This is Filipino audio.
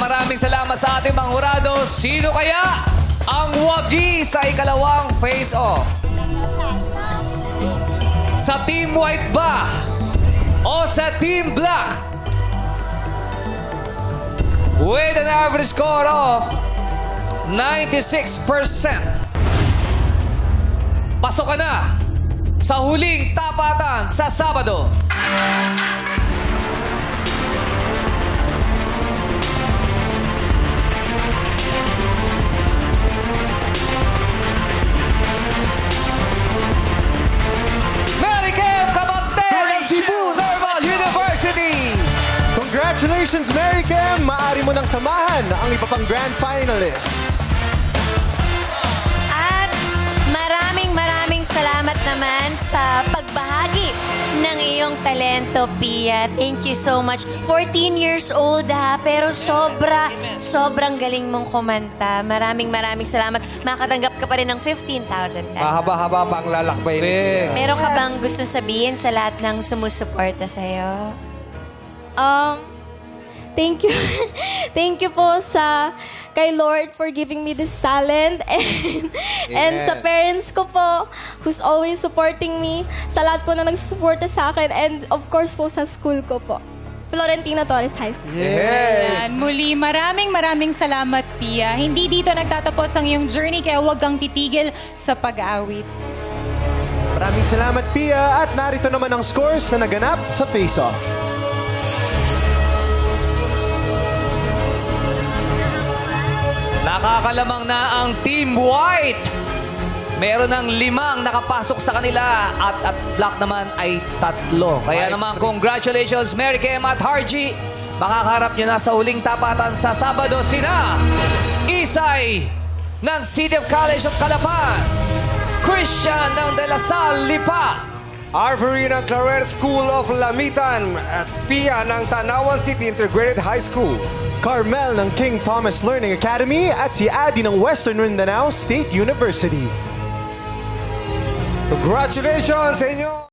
maraming salamat sa ating mga hurado. Sino kaya ang wagi sa ikalawang face-off? Sa Team White ba? O sa Team Black? With an average score of 96%. Pasok ka na sa huling tapatan sa Sabado. Mary Kim Kabante ng Cebu Normal University! Congratulations, Mary Kim! Maari mo nang samahan ang iba pang grand finalists. At maraming salamat naman sa pagbahagi ng iyong talento, Pia. Thank you so much. 14 years old ha, pero sobrang galing mong kumanta. Maraming salamat. Makatanggap ka pa rin ng 15,000 pesos. Mahaba-haba pa ang lalakbay ni Pia. Meron ka bang gusto sabihin sa lahat ng sumusuporta sa'yo? Thank you. Thank you po sa kay Lord for giving me this talent and sa parents ko po who's always supporting me, sa lahat po na nagsusuporta sa akin, and of course po sa school ko po. Florentina Torres High School. Ayan. Muli, maraming salamat, Pia. Hindi dito nagtatapos ang iyong journey, kaya huwag kang titigil sa pag-aawit. Maraming salamat, Pia. At narito naman ang scores na naganap sa face-off. Nakakalamang na ang Team White. Meron ng 5 nakapasok sa kanila at Black naman ay 3. Kaya naman, congratulations Mary Kim at Harji. Makakaharap nyo na sa huling tapatan sa Sabado sina Isay ng City of College of Calapan, Christian ng De La Salle Lipa, Arbery ng Claret School of Lamitan at Pia ng Tanawan City Integrated High School. Carmel ng King Thomas Learning Academy at si Adi ng Western Mindanao State University. Congratulations sa inyo!